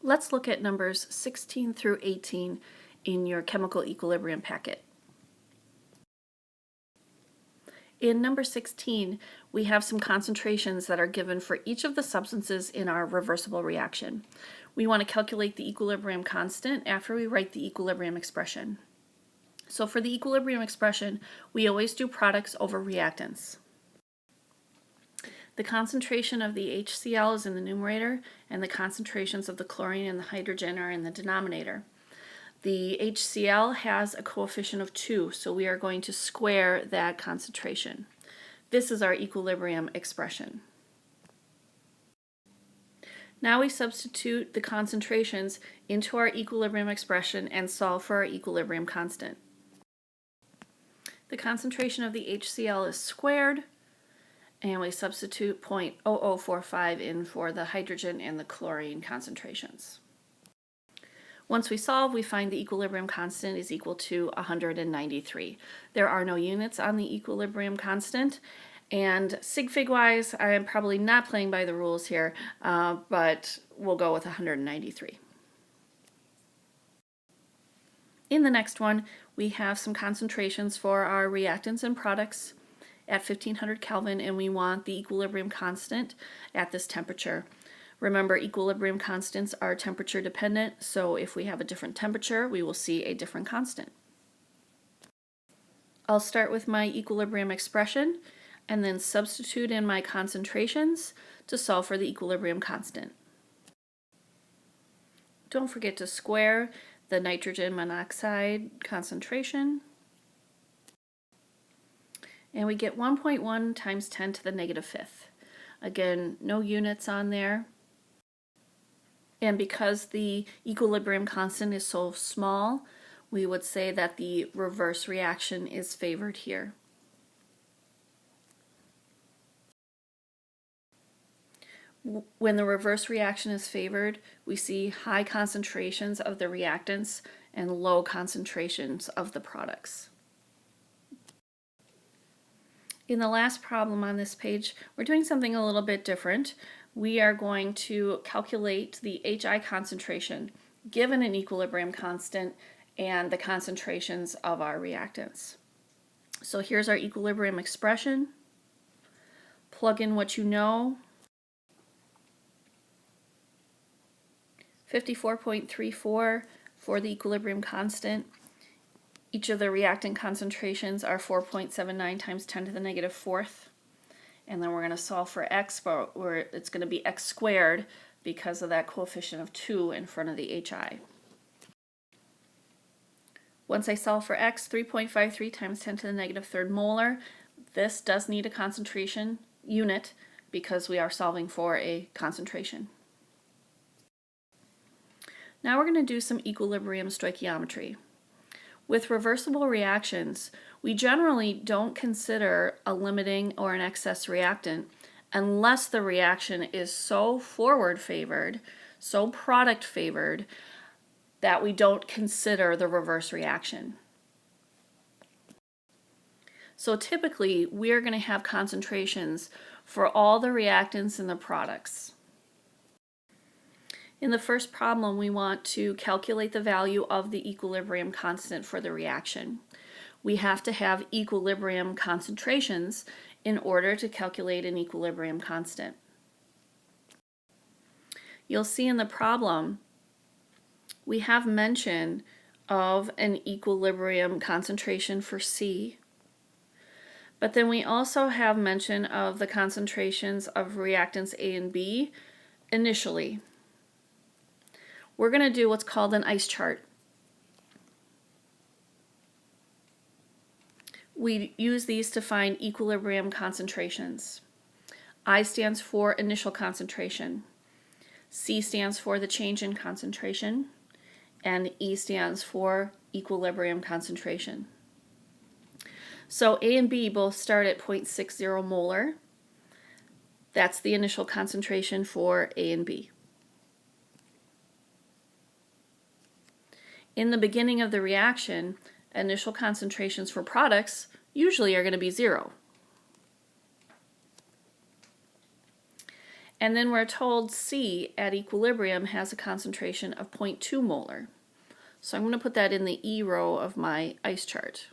Let's look at numbers 16 through 18 in your chemical equilibrium packet. In number 16, we have some concentrations that are given for each of the substances in our reversible reaction. We want to calculate the equilibrium constant after we write the equilibrium expression. So for the equilibrium expression, we always do products over reactants. The concentration of the HCl is in the numerator, and the concentrations of the chlorine and the hydrogen are in the denominator. The HCl has a coefficient of 2, so we are going to square that concentration. This is our equilibrium expression. Now we substitute the concentrations into our equilibrium expression and solve for our equilibrium constant. The concentration of the HCl is squared, and we substitute 0.0045 in for the hydrogen and the chlorine concentrations. Once we solve, we find the equilibrium constant is equal to 193. There are no units on the equilibrium constant, and sig fig wise, I am probably not playing by the rules here, but we'll go with 193. In the next one, we have some concentrations for our reactants and products at 1500 Kelvin, and we want the equilibrium constant at this temperature. Remember, equilibrium constants are temperature dependent, so if we have a different temperature, we will see a different constant. I'll start with my equilibrium expression and then substitute in my concentrations to solve for the equilibrium constant. Don't forget to square the nitrogen monoxide concentration. And we get 1.1 times 10 to the negative fifth. Again, no units on there. And because the equilibrium constant is so small, we would say that the reverse reaction is favored here. When the reverse reaction is favored, we see high concentrations of the reactants and low concentrations of the products. In the last problem on this page, we're doing something a little bit different. We are going to calculate the HI concentration given an equilibrium constant and the concentrations of our reactants. So here's our equilibrium expression. Plug in what you know. 54.34 for the equilibrium constant. Each of the reactant concentrations are 4.79 times 10 to the negative fourth. And then we're going to solve for x, but it's going to be x squared because of that coefficient of 2 in front of the HI. Once I solve for x, 3.53 times 10 to the negative third molar. This does need a concentration unit because we are solving for a concentration. Now we're going to do some equilibrium stoichiometry. With reversible reactions, we generally don't consider a limiting or an excess reactant unless the reaction is so forward favored, so product favored, that we don't consider the reverse reaction. So typically, we're going to have concentrations for all the reactants and the products. In the first problem, we want to calculate the value of the equilibrium constant for the reaction. We have to have equilibrium concentrations in order to calculate an equilibrium constant. You'll see in the problem, we have mention of an equilibrium concentration for C, but then we also have mention of the concentrations of reactants A and B initially. We're going to do what's called an ice chart. We use these to find equilibrium concentrations. I stands for initial concentration, C stands for the change in concentration, and E stands for equilibrium concentration. So A and B both start at 0.60 molar. That's the initial concentration for A and B. In the beginning of the reaction, initial concentrations for products usually are going to be 0. And then we're told C at equilibrium has a concentration of 0.2 molar. So I'm going to put that in the E row of my ice chart.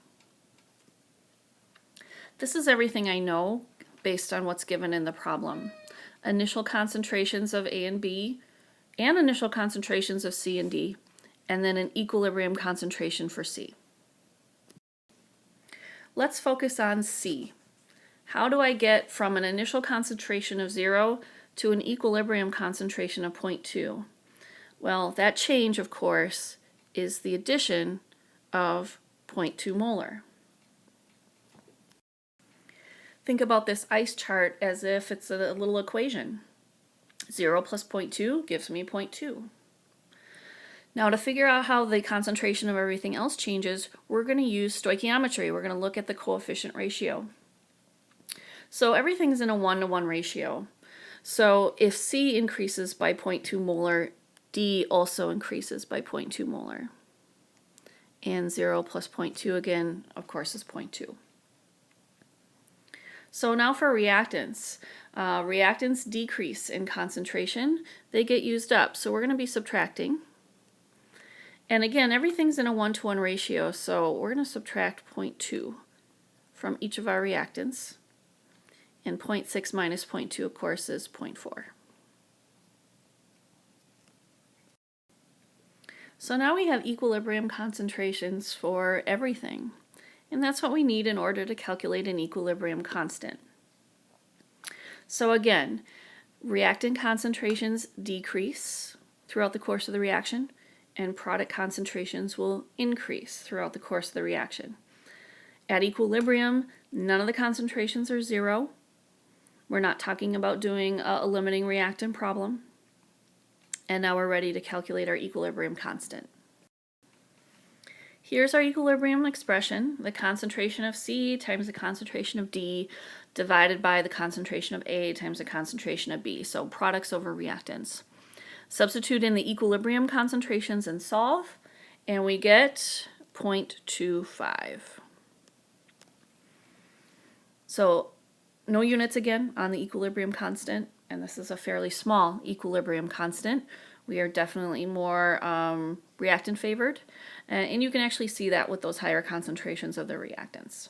This is everything I know based on what's given in the problem. Initial concentrations of A and B, and initial concentrations of C and D, and then an equilibrium concentration for C. Let's focus on C. How do I get from an initial concentration of 0 to an equilibrium concentration of 0.2? Well, that change, of course, is the addition of 0.2 molar. Think about this ice chart as if it's a little equation. 0 plus 0.2 gives me 0.2. Now, to figure out how the concentration of everything else changes, we're going to use stoichiometry. We're going to look at the coefficient ratio. So everything's in a 1-to-1 ratio. So if C increases by 0.2 molar, D also increases by 0.2 molar. And 0 plus 0.2 again, of course, is 0.2. So now for reactants. Reactants decrease in concentration. They get used up. So we're going to be subtracting. And again, everything's in a 1-to-1 ratio, so we're going to subtract 0.2 from each of our reactants. And 0.6 minus 0.2, of course, is 0.4. So now we have equilibrium concentrations for everything. And that's what we need in order to calculate an equilibrium constant. So again, reactant concentrations decrease throughout the course of the reaction, and product concentrations will increase throughout the course of the reaction. At equilibrium, none of the concentrations are 0. We're not talking about doing a limiting reactant problem. And now we're ready to calculate our equilibrium constant. Here's our equilibrium expression, the concentration of C times the concentration of D divided by the concentration of A times the concentration of B, so products over reactants. Substitute in the equilibrium concentrations and solve, and we get 0.25. So no units again on the equilibrium constant, and this is a fairly small equilibrium constant. We are definitely more reactant favored, and you can actually see that with those higher concentrations of the reactants.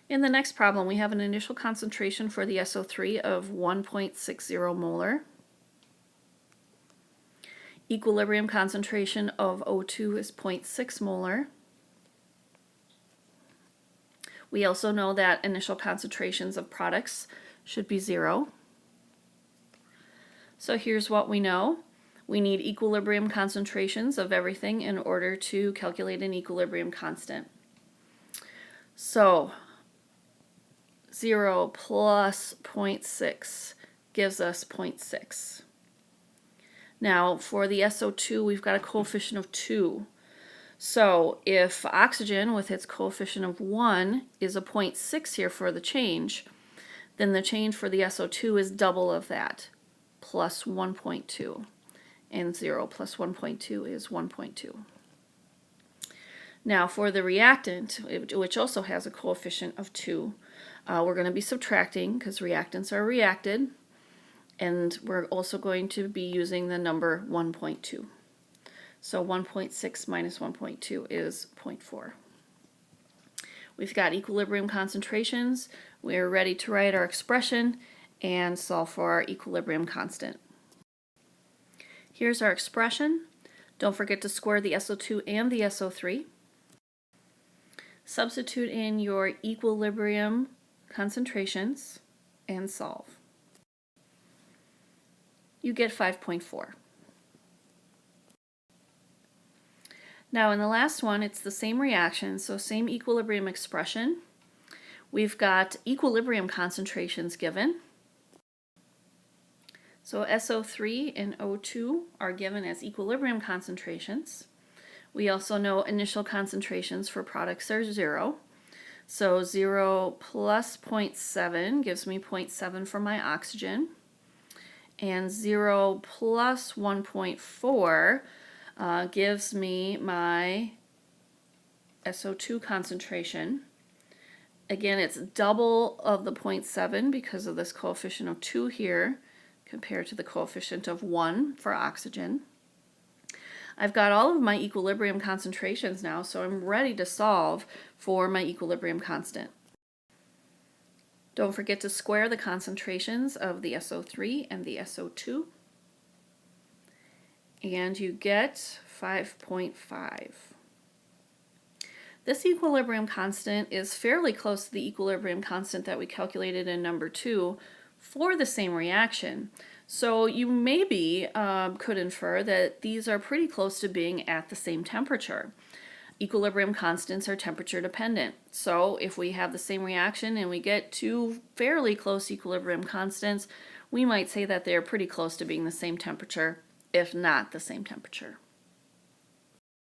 In the next problem, we have an initial concentration for the SO3 of 1.60 molar. Equilibrium concentration of O2 is 0.6 molar. We also know that initial concentrations of products should be 0. So here's what we know. We need equilibrium concentrations of everything in order to calculate an equilibrium constant. So 0 plus 0.6 gives us 0.6. Now for the SO2, we've got a coefficient of 2. So if oxygen with its coefficient of 1 is a 0.6 here for the change, then the change for the SO2 is double of that, plus 1.2. And 0 plus 1.2 is 1.2. Now for the reactant, which also has a coefficient of 2, we're going to be subtracting because reactants are reacted, and we're also going to be using the number 1.2. So 1.6 minus 1.2 is 0.4. We've got equilibrium concentrations. We're ready to write our expression and solve for our equilibrium constant. Here's our expression. Don't forget to square the SO2 and the SO3. Substitute in your equilibrium concentrations and solve. You get 5.4. Now in the last one, it's the same reaction, so same equilibrium expression. We've got equilibrium concentrations given. So SO3 and O2 are given as equilibrium concentrations. We also know initial concentrations for products are 0. So 0 plus 0.7 gives me 0.7 for my oxygen. And 0 plus 1.4 gives me my SO2 concentration. Again, it's double of the 0.7 because of this coefficient of 2 here compared to the coefficient of 1 for oxygen. I've got all of my equilibrium concentrations now, so I'm ready to solve for my equilibrium constant. Don't forget to square the concentrations of the SO3 and the SO2. And you get 5.5. This equilibrium constant is fairly close to the equilibrium constant that we calculated in number 2 for the same reaction. So you maybe could infer that these are pretty close to being at the same temperature. Equilibrium constants are temperature dependent. So if we have the same reaction and we get two fairly close equilibrium constants, we might say that they're pretty close to being the same temperature, if not the same temperature.